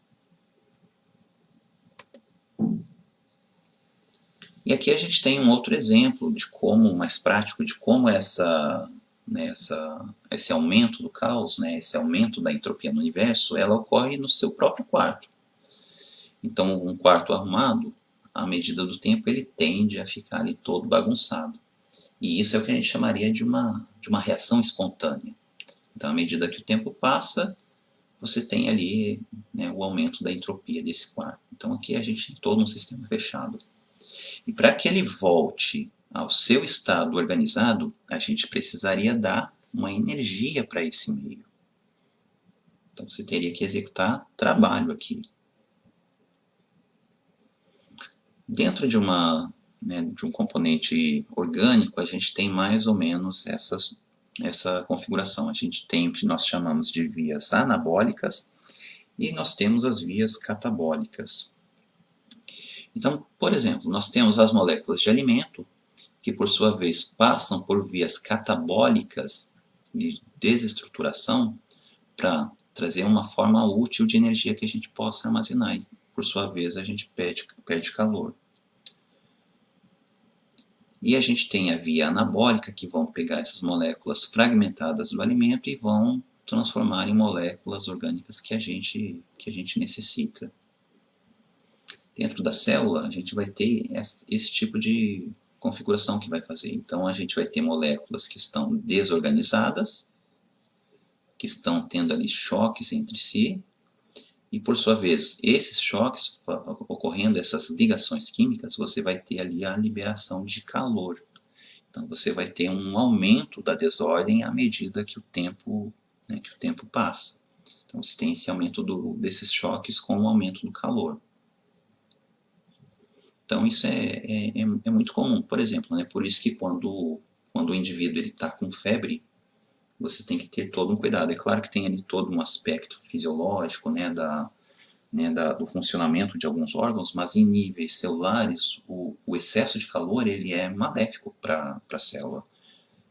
E aqui a gente tem um outro exemplo de como, mais prático, de como esse aumento do caos, esse aumento da entropia no universo, ela ocorre no seu próprio quarto. Então, um quarto arrumado, à medida do tempo, ele tende a ficar ali todo bagunçado. E isso é o que a gente chamaria de uma reação espontânea. Então, à medida que o tempo passa, você tem ali o aumento da entropia desse quarto. Então, aqui a gente tem todo um sistema fechado. E para que ele volte ao seu estado organizado, a gente precisaria dar uma energia para esse meio. Então você teria que executar trabalho aqui. Dentro de um componente orgânico, a gente tem mais ou menos essa configuração. A gente tem o que nós chamamos de vias anabólicas e nós temos as vias catabólicas. Então, por exemplo, nós temos as moléculas de alimento, que por sua vez passam por vias catabólicas de desestruturação para trazer uma forma útil de energia que a gente possa armazenar. E, por sua vez, a gente perde calor. E a gente tem a via anabólica, que vão pegar essas moléculas fragmentadas do alimento e vão transformar em moléculas orgânicas que a gente necessita. Dentro da célula, a gente vai ter esse tipo de configuração que vai fazer. Então, a gente vai ter moléculas que estão desorganizadas, que estão tendo ali choques entre si, e por sua vez, esses choques, ocorrendo essas ligações químicas, você vai ter ali a liberação de calor. Então, você vai ter um aumento da desordem à medida que o tempo passa. Então, você tem esse aumento desses choques com o aumento do calor. Então, isso é muito comum. Por exemplo, por isso que quando o indivíduo está com febre, você tem que ter todo um cuidado. É claro que tem ali todo um aspecto fisiológico, do funcionamento de alguns órgãos, mas em níveis celulares, o excesso de calor ele é maléfico para a célula.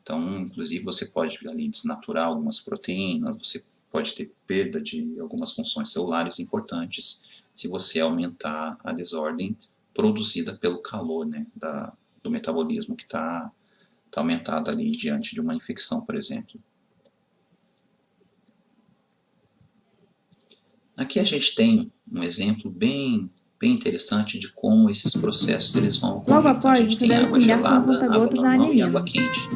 Então, inclusive, você pode ali desnaturar algumas proteínas, você pode ter perda de algumas funções celulares importantes se você aumentar a desordem produzida pelo calor do metabolismo que está aumentado ali diante de uma infecção, por exemplo. Aqui a gente tem um exemplo bem interessante de como esses processos eles vão ocorrer. Logo após, então, a gente tem água gelada, água normal e água quente.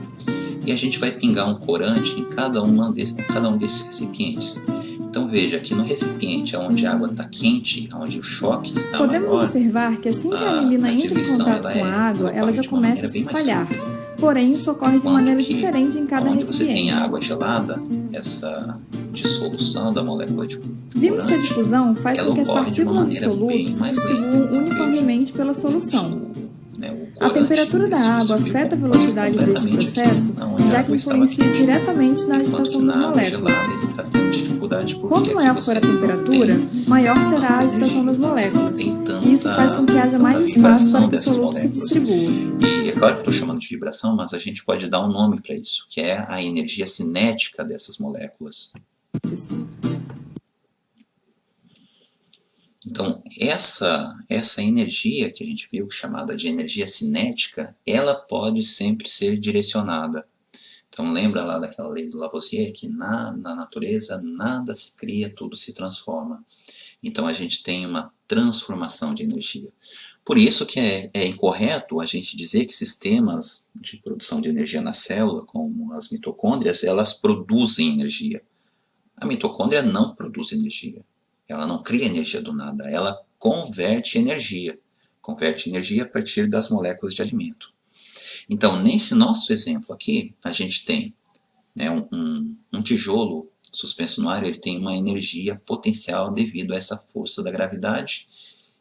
E a gente vai pingar um corante em cada um desses recipientes. Então veja que no recipiente onde a água está quente, onde o choque está Podemos maior, observar que assim que a anilina entra em contato com a água, ela já começa a se espalhar. Porém, isso ocorre de maneira diferente em cada recipiente. Onde você tem a água gelada, essa dissolução da molécula de corante, vimos que a difusão faz com que as partículas do soluto se distribuam uniformemente pela solução. A temperatura da água afeta a velocidade desse processo, já que influencia diretamente na agitação das moléculas. Quanto maior for a temperatura, maior será a agitação das moléculas, e isso faz com que haja mais espaço para que o soluto se distribua. E é claro que eu estou chamando de vibração, mas a gente pode dar um nome para isso, que é a energia cinética dessas moléculas. Então, essa energia que a gente viu, chamada de energia cinética, ela pode sempre ser direcionada. Então, lembra lá daquela lei do Lavoisier, que na natureza nada se cria, tudo se transforma. Então a gente tem uma transformação de energia. Por isso que é incorreto a gente dizer que sistemas de produção de energia na célula, como as mitocôndrias, elas produzem energia. A mitocôndria não produz energia. Ela não cria energia do nada, ela converte energia. Converte energia a partir das moléculas de alimento. Então, nesse nosso exemplo aqui, a gente tem, né, um tijolo suspenso no ar, ele tem uma energia potencial devido a essa força da gravidade,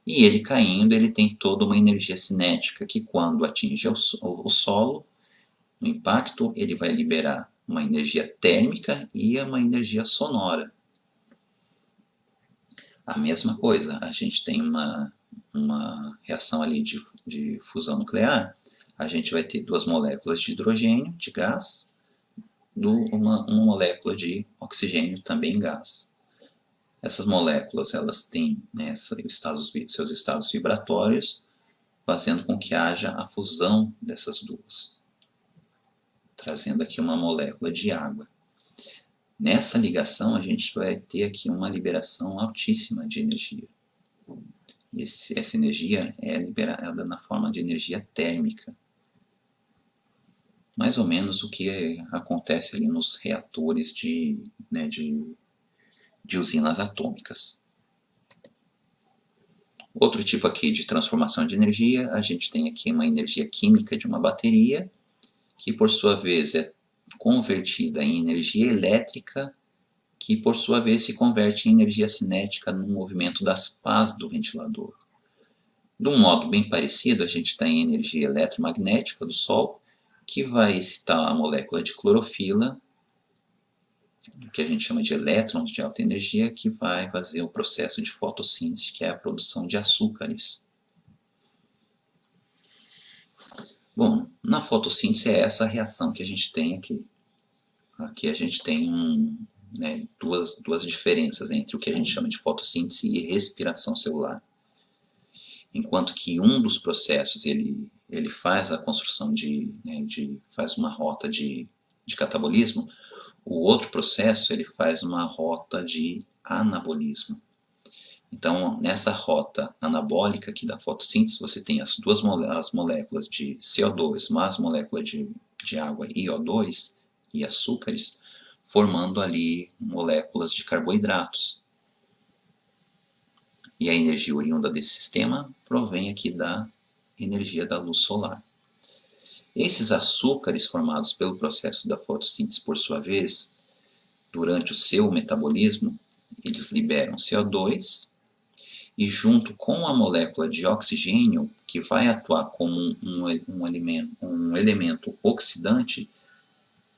e ele caindo, ele tem toda uma energia cinética, que quando atinge o solo, no impacto, ele vai liberar uma energia térmica e uma energia sonora. A mesma coisa, a gente tem uma reação ali de fusão nuclear, a gente vai ter duas moléculas de hidrogênio, de gás, uma molécula de oxigênio, também gás. Essas moléculas, elas têm, né, seus estados vibratórios, fazendo com que haja a fusão dessas duas, trazendo aqui uma molécula de água. Nessa ligação, a gente vai ter aqui uma liberação altíssima de energia. Essa energia é liberada na forma de energia térmica. Mais ou menos o que acontece ali nos reatores de usinas atômicas. Outro tipo aqui de transformação de energia, a gente tem aqui uma energia química de uma bateria, que por sua vez é convertida em energia elétrica, que por sua vez se converte em energia cinética no movimento das pás do ventilador. De um modo bem parecido, a gente tem a energia eletromagnética do Sol, que vai excitar a molécula de clorofila, que a gente chama de elétrons de alta energia, que vai fazer o processo de fotossíntese, que é a produção de açúcares. Bom, na fotossíntese é essa reação que a gente tem aqui. Aqui a gente tem duas diferenças entre o que a gente chama de fotossíntese e respiração celular. Enquanto que um dos processos ele faz a construção faz uma rota de catabolismo, o outro processo ele faz uma rota de anabolismo. Então, nessa rota anabólica aqui da fotossíntese, você tem as moléculas de CO2 mais molécula de água e O2 e açúcares, formando ali moléculas de carboidratos. E a energia oriunda desse sistema provém aqui da energia da luz solar. Esses açúcares formados pelo processo da fotossíntese, por sua vez, durante o seu metabolismo, eles liberam CO2 e junto com a molécula de oxigênio, que vai atuar como um elemento oxidante,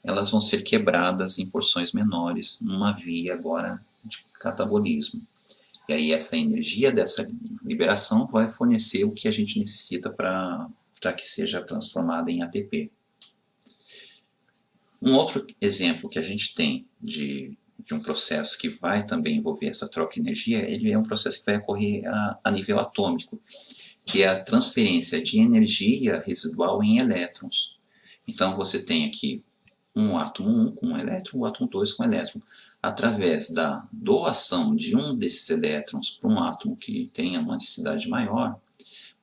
elas vão ser quebradas em porções menores, numa via agora de catabolismo. E aí essa energia dessa liberação vai fornecer o que a gente necessita para que seja transformada em ATP. Um outro exemplo que a gente tem de um processo que vai também envolver essa troca de energia, ele é um processo que vai ocorrer a nível atômico, que é a transferência de energia residual em elétrons. Então você tem aqui um átomo 1 com um elétron, o átomo 2 com um elétron. Através da doação de um desses elétrons para um átomo que tenha uma densidade maior,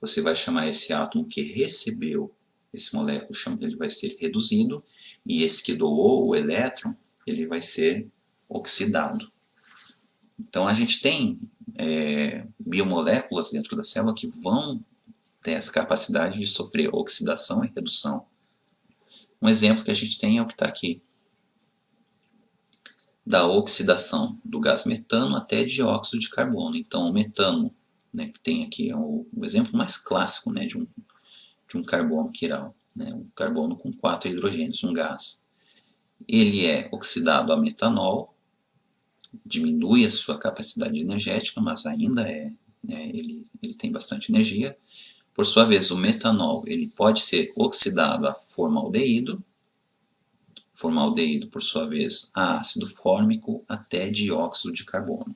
você vai chamar esse átomo que recebeu esse moléculo, ele vai ser reduzido, e esse que doou o elétron, ele vai ser oxidado. Então a gente tem biomoléculas dentro da célula que vão ter essa capacidade de sofrer oxidação e redução. Um exemplo que a gente tem é o que está aqui, da oxidação do gás metano até dióxido de carbono. Então o metano, né, que tem aqui é o exemplo mais clássico, né, de um carbono quiral, né, um carbono com 4 hidrogênios, um gás. Ele é oxidado a metanol, diminui a sua capacidade energética, mas ainda ele tem bastante energia. Por sua vez, o metanol ele pode ser oxidado a formaldeído, por sua vez, a ácido fórmico até dióxido de carbono.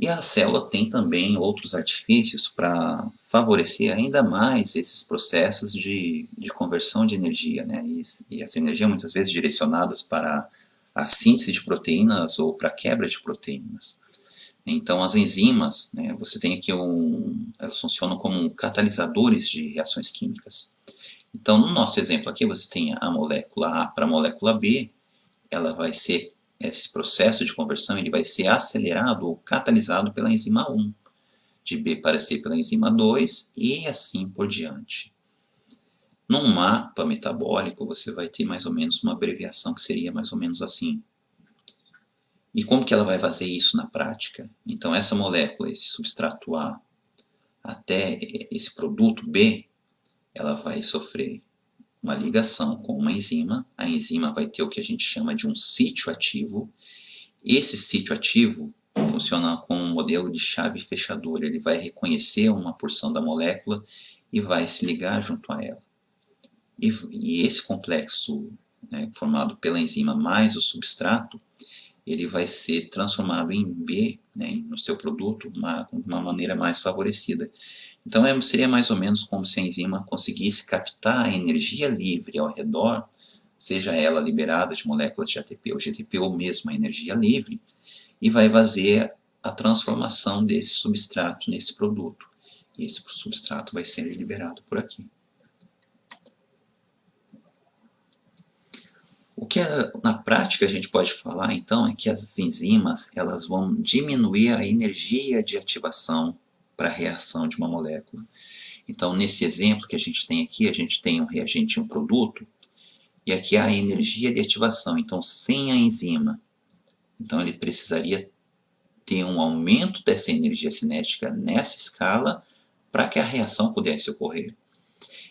E a célula tem também outros artifícios para favorecer ainda mais esses processos de conversão de energia, né? E essa energia muitas vezes direcionadas para a síntese de proteínas ou para a quebra de proteínas. Então as enzimas, né, você tem aqui elas funcionam como catalisadores de reações químicas. Então no nosso exemplo aqui você tem a molécula A para a molécula B, ela vai ser, esse processo de conversão ele vai ser acelerado ou catalisado pela enzima 1, de B para C pela enzima 2 e assim por diante. Num mapa metabólico você vai ter mais ou menos uma abreviação que seria mais ou menos assim. E como que ela vai fazer isso na prática? Então essa molécula, esse substrato A, até esse produto B, ela vai sofrer uma ligação com uma enzima. A enzima vai ter o que a gente chama de um sítio ativo. Esse sítio ativo funciona como um modelo de chave fechadora. Ele vai reconhecer uma porção da molécula e vai se ligar junto a ela. E esse complexo, né, formado pela enzima mais o substrato, ele vai ser transformado em B, né, no seu produto, de uma maneira mais favorecida. Então seria mais ou menos como se a enzima conseguisse captar a energia livre ao redor, seja ela liberada de moléculas de ATP ou GTP ou mesmo a energia livre, e vai fazer a transformação desse substrato nesse produto. E esse substrato vai ser liberado por aqui. O que na prática a gente pode falar então é que as enzimas elas vão diminuir a energia de ativação para a reação de uma molécula. Então nesse exemplo que a gente tem aqui, a gente tem um reagente e um produto, e aqui há a energia de ativação. Então sem a enzima, então ele precisaria ter um aumento dessa energia cinética nessa escala para que a reação pudesse ocorrer.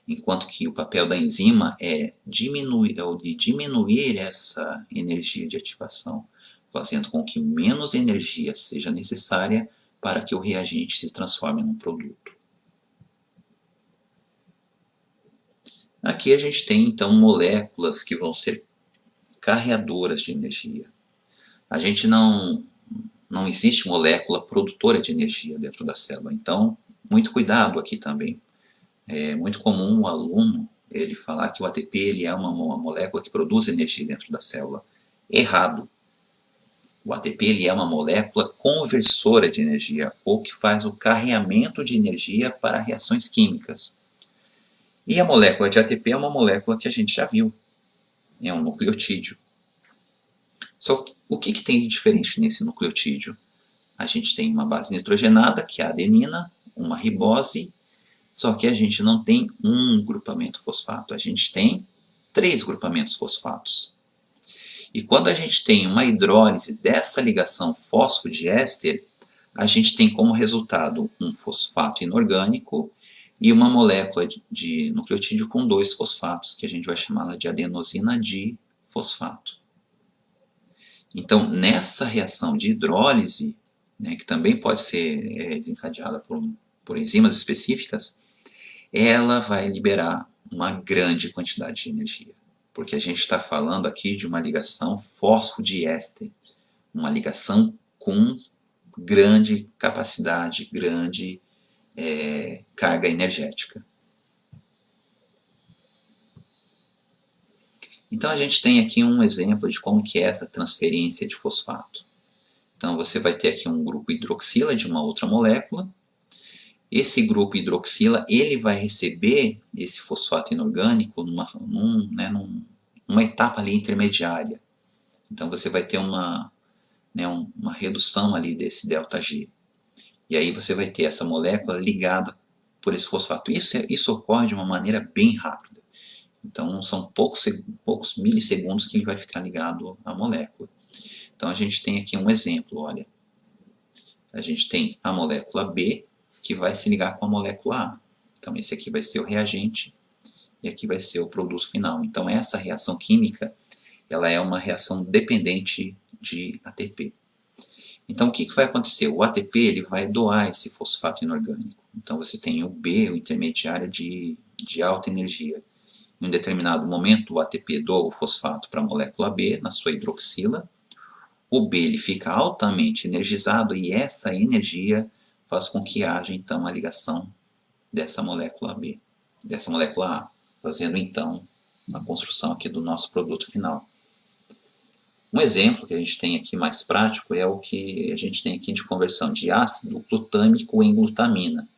Enquanto que o papel da enzima é de diminuir essa energia de ativação, fazendo com que menos energia seja necessária para que o reagente se transforme num produto. Aqui a gente tem então moléculas que vão ser carreadoras de energia. A gente não existe molécula produtora de energia dentro da célula, então muito cuidado aqui também. É muito comum o aluno ele falar que o ATP ele é uma molécula que produz energia dentro da célula. Errado. O ATP ele é uma molécula conversora de energia, ou que faz o carreamento de energia para reações químicas. E a molécula de ATP é uma molécula que a gente já viu. É um nucleotídeo. Só que o que tem de diferente nesse nucleotídeo? A gente tem uma base nitrogenada, que é a adenina, uma ribose, só que a gente não tem um grupamento fosfato, a gente tem 3 grupamentos fosfatos. E quando a gente tem uma hidrólise dessa ligação fosfodiéster, a gente tem como resultado um fosfato inorgânico e uma molécula de nucleotídeo com 2 fosfatos, que a gente vai chamar de adenosina difosfato. Então, nessa reação de hidrólise, né, que também pode ser desencadeada por enzimas específicas, ela vai liberar uma grande quantidade de energia. Porque a gente está falando aqui de uma ligação fosfodiéster, uma ligação com grande capacidade, grande carga energética. Então a gente tem aqui um exemplo de como que é essa transferência de fosfato. Então você vai ter aqui um grupo hidroxila de uma outra molécula. Esse grupo hidroxila ele vai receber esse fosfato inorgânico numa etapa ali intermediária. Então você vai ter uma redução ali desse ΔG. E aí você vai ter essa molécula ligada por esse fosfato. Isso ocorre de uma maneira bem rápida. Então são poucos milissegundos que ele vai ficar ligado à molécula. Então a gente tem aqui um exemplo, olha. A gente tem a molécula B que vai se ligar com a molécula A. Então esse aqui vai ser o reagente e aqui vai ser o produto final. Então essa reação química ela é uma reação dependente de ATP. Então o que vai acontecer? O ATP ele vai doar esse fosfato inorgânico. Então você tem o B, o intermediário de alta energia. Em um determinado momento o ATP doa o fosfato para a molécula B na sua hidroxila. o B ele fica altamente energizado e essa energia faz com que haja então a ligação dessa molécula B, dessa molécula A, fazendo então a construção aqui do nosso produto final. Um exemplo que a gente tem aqui mais prático é o que a gente tem aqui de conversão de ácido glutâmico em glutamina.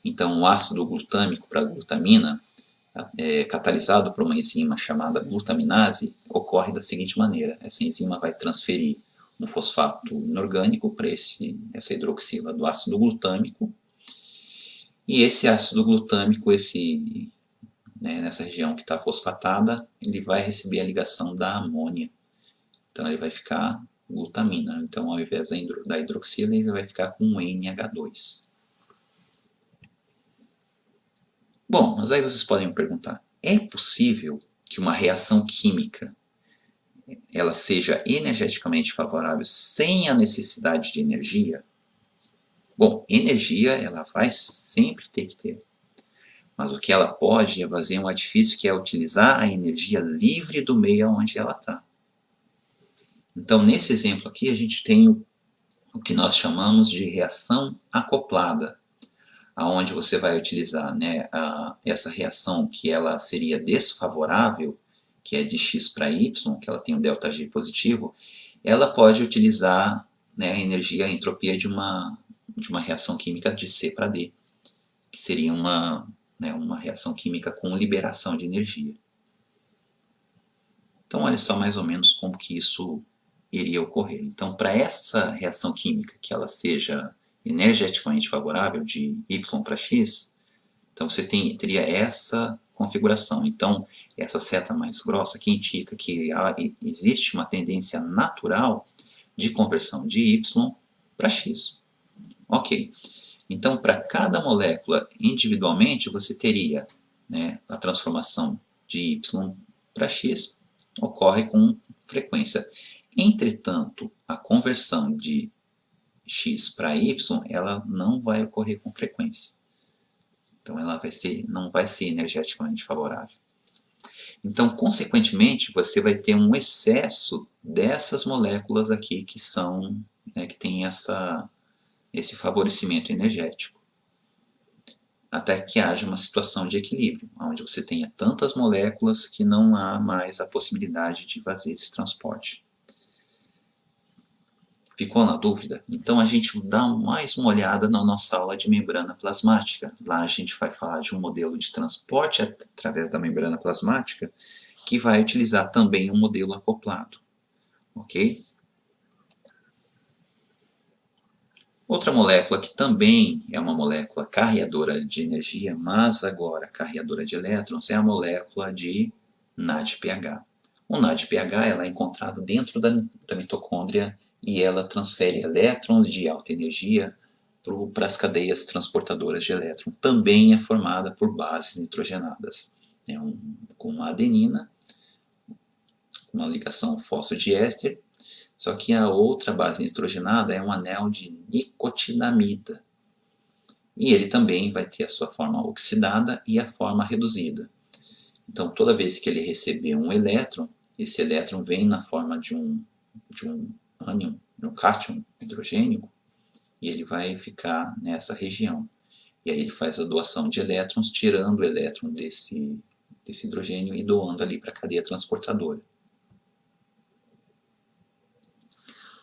Então, o ácido glutâmico para glutamina, catalisado por uma enzima chamada glutaminase, ocorre da seguinte maneira. Essa enzima vai transferir um fosfato inorgânico para essa hidroxila do ácido glutâmico. E esse ácido glutâmico, nessa região que está fosfatada, ele vai receber a ligação da amônia. Então ele vai ficar glutamina. Então ao invés da hidroxila, ele vai ficar com NH2. Bom, mas aí vocês podem me perguntar, é possível que uma reação química ela seja energeticamente favorável sem a necessidade de energia? Bom, energia ela vai sempre ter que ter. Mas o que ela pode é fazer um artifício que é utilizar a energia livre do meio onde ela está. Então, nesse exemplo aqui, a gente tem o que nós chamamos de reação acoplada, aonde você vai utilizar essa reação que ela seria desfavorável, que é de X para Y, que ela tem um ΔG positivo, ela pode utilizar a energia, a entropia de uma reação química de C para D, que seria uma reação química com liberação de energia. Então, olha só mais ou menos como que isso iria ocorrer. Então, para essa reação química que ela seja energeticamente favorável de Y para X, então você teria essa configuração. Então, essa seta mais grossa que indica que existe uma tendência natural de conversão de Y para X. Ok. Então, para cada molécula individualmente, você teria a transformação de Y para X, ocorre com frequência. Entretanto, a conversão de X para Y, ela não vai ocorrer com frequência. Então, ela não vai ser energeticamente favorável. Então, consequentemente, você vai ter um excesso dessas moléculas aqui que têm esse favorecimento energético, até que haja uma situação de equilíbrio, onde você tenha tantas moléculas que não há mais a possibilidade de fazer esse transporte. Ficou na dúvida? Então a gente dá mais uma olhada na nossa aula de membrana plasmática. Lá a gente vai falar de um modelo de transporte através da membrana plasmática que vai utilizar também um modelo acoplado. Ok? Outra molécula que também é uma molécula carreadora de energia, mas agora carreadora de elétrons, é a molécula de NADPH. O NADPH ela é encontrado dentro da mitocôndria e ela transfere elétrons de alta energia para as cadeias transportadoras de elétron. Também é formada por bases nitrogenadas, com uma adenina, uma ligação fosfodiéster. Só que a outra base nitrogenada é um anel de nicotinamida. E ele também vai ter a sua forma oxidada e a forma reduzida. Então, toda vez que ele receber um elétron, esse elétron vem na forma de um ânion, de um cátion hidrogênio, e ele vai ficar nessa região. E aí ele faz a doação de elétrons, tirando o elétron desse hidrogênio e doando ali para a cadeia transportadora.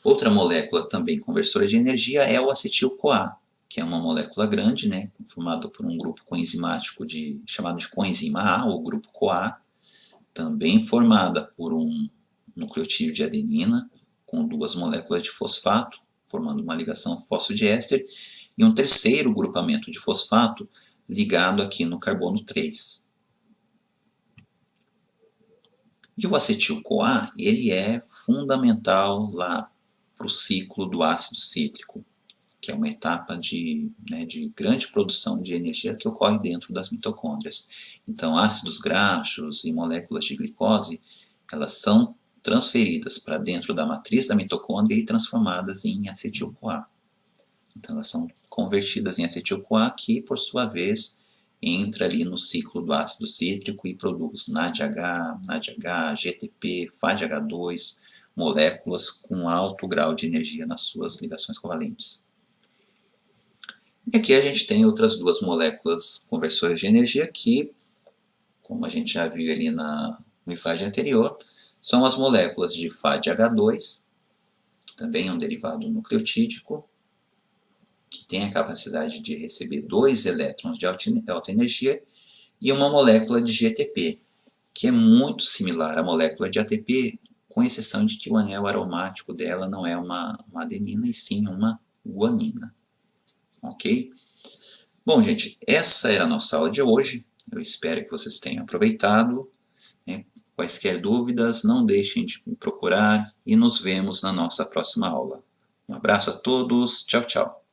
Outra molécula também conversora de energia é o acetil-CoA, que é uma molécula grande, formada por um grupo coenzimático chamado de coenzima A, ou grupo CoA, também formada por um nucleotídeo de adenina, com duas moléculas de fosfato, formando uma ligação fosfodiéster, e um terceiro grupamento de fosfato ligado aqui no carbono 3. E o acetil-CoA, ele é fundamental lá para o ciclo do ácido cítrico, que é uma etapa de grande produção de energia que ocorre dentro das mitocôndrias. Então, ácidos graxos e moléculas de glicose, elas são transferidas para dentro da matriz da mitocôndria e transformadas em acetil-CoA. Então, elas são convertidas em acetil-CoA, que, por sua vez, entra ali no ciclo do ácido cítrico e produz NADH, GTP, FADH2, moléculas com alto grau de energia nas suas ligações covalentes. E aqui a gente tem outras duas moléculas conversoras de energia que, como a gente já viu ali no slide anterior, são as moléculas de FADH2, também é um derivado nucleotídico, que tem a capacidade de receber 2 elétrons de alta energia, e uma molécula de GTP, que é muito similar à molécula de ATP, com exceção de que o anel aromático dela não é uma adenina, e sim uma guanina. Ok? Bom, gente, essa era a nossa aula de hoje. Eu espero que vocês tenham aproveitado. Quaisquer dúvidas, não deixem de me procurar e nos vemos na nossa próxima aula. Um abraço a todos. Tchau, tchau.